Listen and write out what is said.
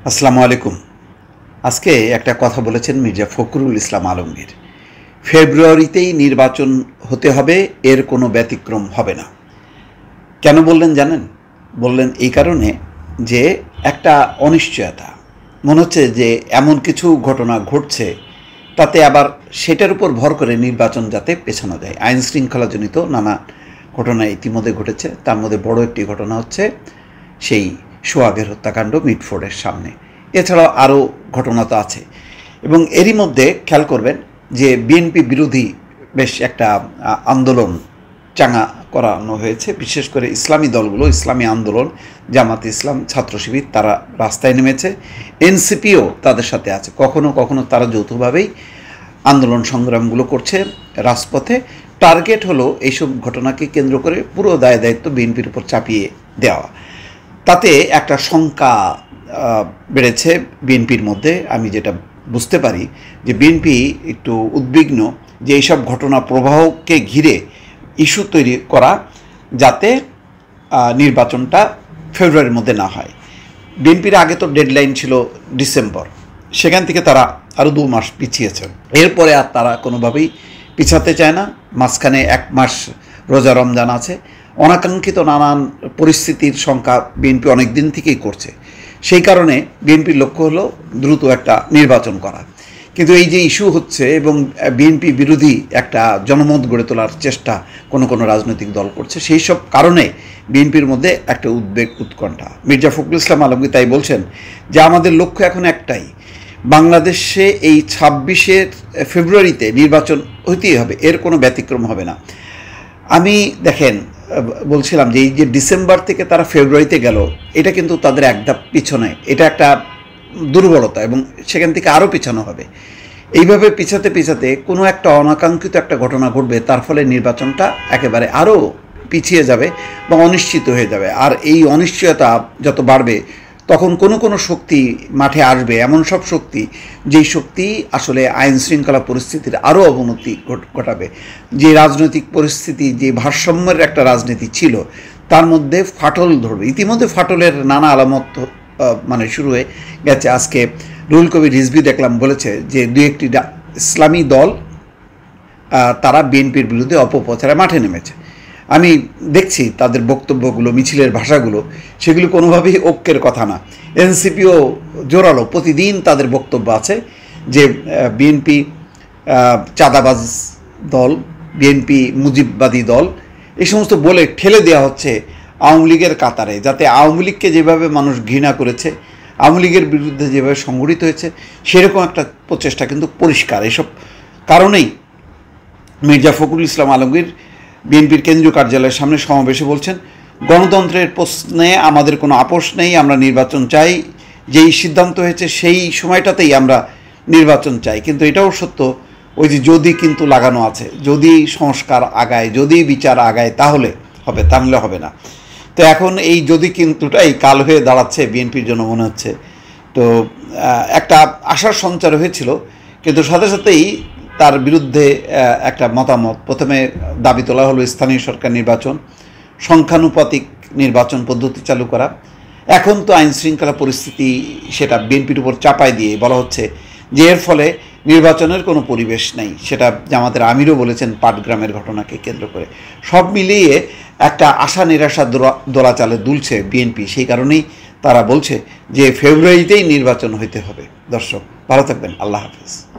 আসসালামু আলাইকুম। আজকে একটা কথা বলেছেন মির্জা ফখরুল ইসলাম আলমগীর। ফেব্রুয়ারিতেই নির্বাচন হতে হবে, এর কোনো ব্যতিক্রম হবে না। কেন বললেন জানেন? বললেন এই কারণে যে একটা অনিশ্চয়তা মনে হচ্ছে যে এমন কিছু ঘটনা ঘটছে, তাতে আবার সেটার উপর ভর করে নির্বাচন যাতে পেছানো যায়। আইন শৃঙ্খলাজনিত নানা ঘটনা ইতিমধ্যে ঘটেছে, তার মধ্যে বড় একটি ঘটনা হচ্ছে সেই সোহাগের হত্যাকাণ্ড মিটফোর্ডের সামনে। এছাড়াও আরও ঘটনা তো আছে, এবং এরই মধ্যে খেয়াল করবেন যে বিএনপি বিরোধী বেশ একটা আন্দোলন চাঙা করানো হয়েছে। বিশেষ করে ইসলামী দলগুলো, ইসলামী আন্দোলন, জামাতে ইসলাম, ছাত্র শিবির, তারা রাস্তায় নেমেছে। এনসিপিও তাদের সাথে আছে। কখনো কখনো তারা যৌথভাবেই আন্দোলন সংগ্রামগুলো করছে রাজপথে। টার্গেট হলো এইসব ঘটনাকে কেন্দ্র করে পুরো দায় দায়িত্ব বিএনপির উপর চাপিয়ে দেওয়া। তাতে একটা শঙ্কা বেড়েছে বিএনপির মধ্যে। আমি যেটা বুঝতে পারি যে বিএনপি একটু উদ্বিগ্ন যে এইসব ঘটনা প্রবাহকে ঘিরে ইস্যু তৈরি করা, যাতে নির্বাচনটা ফেব্রুয়ারির মধ্যে না হয়। বিএনপির আগে তো ডেডলাইন ছিল ডিসেম্বর, সেখান থেকে তারা আরও 2 মাস পিছিয়েছেন। এরপরে আর তারা কোনোভাবেই পিছাতে চায় না। মাঝখানে 1 মাস রোজা রমজান আছে। অনাকাঙ্ক্ষিত নানান পরিস্থিতির শঙ্কা বিএনপি অনেক দিন থেকেই করছে। সেই কারণে বিএনপির লক্ষ্য হলো দ্রুত একটা নির্বাচন করা। কিন্তু এই যে ইস্যু হচ্ছে এবং বিএনপি বিরোধী একটা জনমত গড়ে তোলার চেষ্টা কোনো রাজনৈতিক দল করছে, সেই সব কারণে বিএনপির মধ্যে একটা উদ্বেগ, উৎকণ্ঠা। মির্জা ফখরুল ইসলাম আলমগীর তাই বলছেন যে আমাদের লক্ষ্য এখন একটাই, বাংলাদেশে এই 26 ফেব্রুয়ারিতে নির্বাচন হইতেই হবে, এর কোনো ব্যতিক্রম হবে না। আমি দেখেন বলছিলাম যে এই যে ডিসেম্বর থেকে তারা ফেব্রুয়ারিতে গেল, এটা কিন্তু তাদের একধাপ পিছনে, এটা একটা দুর্বলতা, এবং সেখান থেকে আরও পিছানো হবে। এইভাবে পিছাতে পিছাতে কোনো একটা অনাকাঙ্ক্ষিত একটা ঘটনা ঘটবে, তার ফলে নির্বাচনটা একেবারে আরও পিছিয়ে যাবে বা অনিশ্চিত হয়ে যাবে। আর এই অনিশ্চয়তা যত বাড়বে, তখন কোনো শক্তি মাঠে আসবে, এমন সব শক্তি, যেই শক্তি আসলে আইন শৃঙ্খলা পরিস্থিতির আরও অবনতি ঘটাবে। যে রাজনৈতিক পরিস্থিতি, যে ভারসাম্যের একটা রাজনীতি ছিল, তার মধ্যে ফাটল ধরবে। ইতিমধ্যে ফাটলের নানা আলামত শুরু হয়ে গেছে। আজকে রুহুল কবির রিজভী দেখলাম বলেছে যে 2-1টি ইসলামী দল তারা বিএনপির বিরুদ্ধে অপপ্রচারে মাঠে নেমেছে। আমি দেখছি তাদের বক্তব্যগুলো, মিছিলের ভাষাগুলো, সেগুলো কোনোভাবেই ঐক্যের কথা না। এনসিপিও জোরালো, প্রতিদিন তাদের বক্তব্য আছে যে বিএনপি চাঁদাবাজ দল, বিএনপি মুজিববাদী দল, এই সমস্ত বলে ঠেলে দেওয়া হচ্ছে আওয়ামী লীগের কাতারে, যাতে আওয়ামী লীগকে যেভাবে মানুষ ঘৃণা করেছে, আওয়ামী লীগের বিরুদ্ধে যেভাবে সংগঠিত হয়েছে, সেরকম একটা প্রচেষ্টা কিন্তু পরিষ্কার। এসব কারণেই মির্জা ফখরুল ইসলাম আলমগীর বিএনপির কেন্দ্রীয় কার্যালয়ের সামনে সমাবেশে বলছেন, গণতন্ত্রের প্রশ্নে আমাদের কোনো আপোষ নেই, আমরা নির্বাচন চাই, যেই সিদ্ধান্ত হয়েছে সেই সময়টাতেই আমরা নির্বাচন চাই। কিন্তু এটাও সত্য, ওই যে যদি কিন্তু লাগানো আছে, যদি সংস্কার আগায়, যদি বিচার আগায় তাহলে হবে, তাহলে হবে না। তো এখন এই যদি কিন্তুটাই কাল হয়ে দাঁড়াচ্ছে বিএনপির জন্য মনে হচ্ছে। তো একটা আশার সঞ্চার হয়েছিল, কিন্তু সাথে সাথেই তার বিরুদ্ধে একটা মতামত। প্রথমে দাবি তোলা হলো স্থানীয় সরকার নির্বাচন, সংখ্যানুপাতিক নির্বাচন পদ্ধতি চালু করা। এখন তো আইন শৃঙ্খলা পরিস্থিতি সেটা বিএনপির উপর চাপায় দিয়ে বলা হচ্ছে যে এর ফলে নির্বাচনের কোনো পরিবেশ নেই। সেটা জামাতের আমিরও বলেছেন পাটগ্রামের ঘটনাকে কেন্দ্র করে। সব মিলিয়ে একটা আশা নিরাশা দোলাচালে দুলছে বিএনপি। সেই কারণেই তারা বলছে যে ফেব্রুয়ারিতেই নির্বাচন হইতে হবে। দর্শক ভালো থাকবেন, আল্লাহ হাফেজ।